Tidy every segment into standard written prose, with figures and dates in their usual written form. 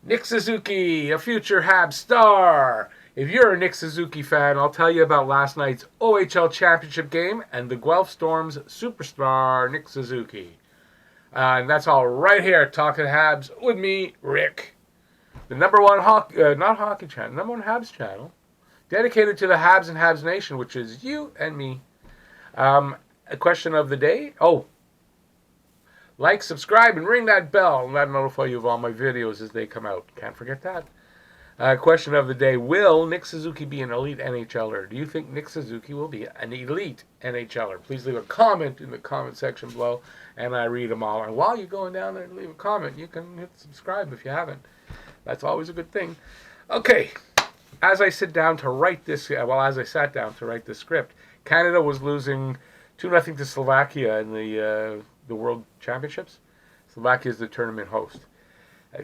Nick Suzuki, a future Habs star. If you're a Nick Suzuki fan, I'll tell you about last night's OHL Championship game and the Guelph Storm's superstar, Nick Suzuki. And that's all right here, Talking Habs with me, Rick. The number one not hockey channel, number one Habs channel, dedicated to the Habs and Habs Nation, which is you and me. A question of the day. Like, subscribe, and ring that bell, and that'll notify you of all my videos as they come out. Can't forget that. Question of the day. Will Nick Suzuki be an elite NHLer? Do you think Nick Suzuki will be an elite NHLer? Please leave a comment in the comment section below, and I read them all. And while you're going down there to leave a comment, you can hit subscribe if you haven't. That's always a good thing. Okay, as I sat down to write this script, Canada was losing 2-0 to Slovakia in the World Championships. Slovakia is the tournament host.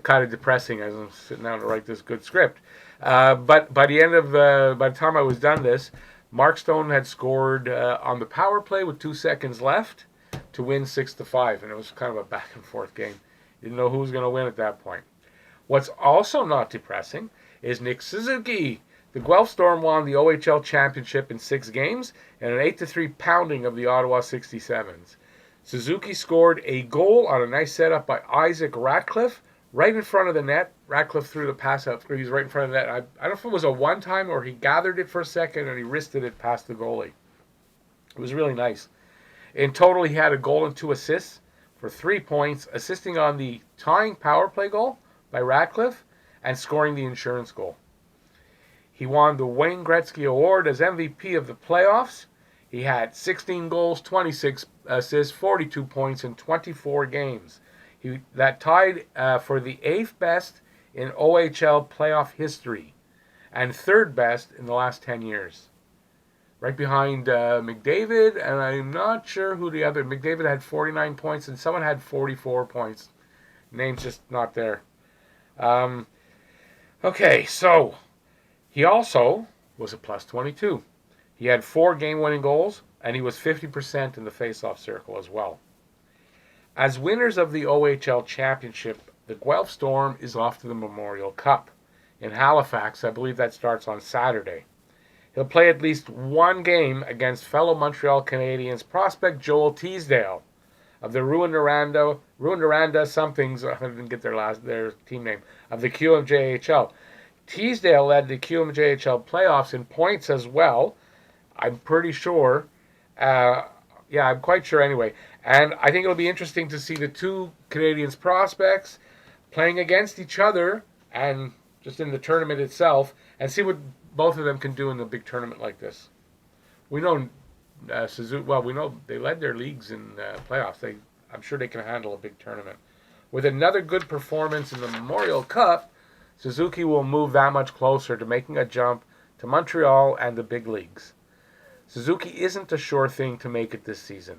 Kind of depressing as I'm sitting down to write this good script. But by the time I was done this, Mark Stone had scored on the power play with 2 seconds left to win 6-5, and it was kind of a back and forth game. Didn't know who was going to win at that point. What's also not depressing is Nick Suzuki. The Guelph Storm won the OHL Championship in 6 games and an 8-3 pounding of the Ottawa 67s. Suzuki scored a goal on a nice setup by Isaac Ratcliffe right in front of the net. Ratcliffe threw the pass out through. He was right in front of the net. I don't know if it was a one-time or he gathered it for a second and he wristed it past the goalie. It was really nice. In total, he had a goal and 2 assists for 3 points, assisting on the tying power play goal by Ratcliffe and scoring the insurance goal. He won the Wayne Gretzky Award as MVP of the playoffs. He had 16 goals, 26 assists, 42 points in 24 games. That tied for the 8th best in OHL playoff history and 3rd best in the last 10 years. Right behind McDavid, and I'm not sure who the other. McDavid had 49 points and someone had 44 points. Name's just not there. Okay, so he also was a plus 22. He had 4 game-winning goals, and he was 50% in the face-off circle as well. As winners of the OHL Championship, the Guelph Storm is off to the Memorial Cup in Halifax. I believe that starts on Saturday. He'll play at least one game against fellow Montreal Canadiens prospect Joel Teasdale of the Rouyn-Noranda somethings. I didn't get their team name, of the QMJHL. Teasdale led the QMJHL playoffs in points as well. I'm pretty sure. I'm quite sure anyway. And I think it'll be interesting to see the two Canadiens prospects playing against each other and just in the tournament itself and see what both of them can do in a big tournament like this. We know Suzuki. Well, we know they led their leagues in playoffs. I'm sure they can handle a big tournament. With another good performance in the Memorial Cup, Suzuki will move that much closer to making a jump to Montreal and the big leagues. Suzuki isn't a sure thing to make it this season,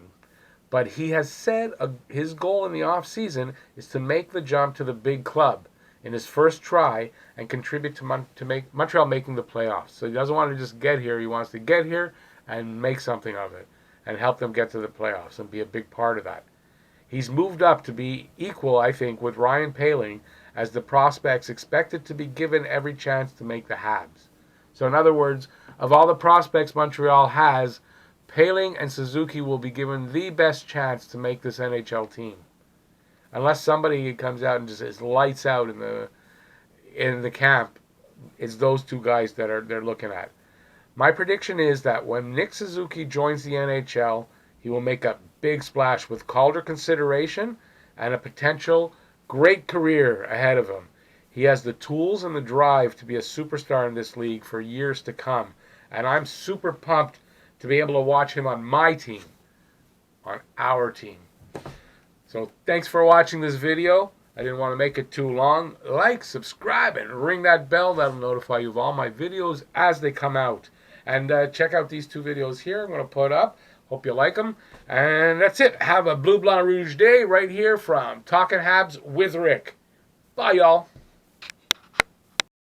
but he has said his goal in the off-season is to make the jump to the big club in his first try and contribute to make Montreal making the playoffs. So he doesn't want to just get here. He wants to get here and make something of it and help them get to the playoffs and be a big part of that. He's moved up to be equal, I think, with Ryan Poehling as the prospects expected to be given every chance to make the Habs. So in other words, of all the prospects Montreal has, Poehling and Suzuki will be given the best chance to make this NHL team. Unless somebody comes out and just is lights out in the camp, it's those two guys that they're looking at. My prediction is that when Nick Suzuki joins the NHL, he will make a big splash with Calder consideration and a potential great career ahead of him. He has the tools and the drive to be a superstar in this league for years to come. And I'm super pumped to be able to watch him on my team, on our team. So thanks for watching this video. I didn't want to make it too long. Like, subscribe, and ring that bell. That'll notify you of all my videos as they come out. And check out these 2 videos here I'm going to put up. Hope you like them. And that's it. Have a Bleu Blanc Rouge day right here from Talking Habs with Rick. Bye, y'all.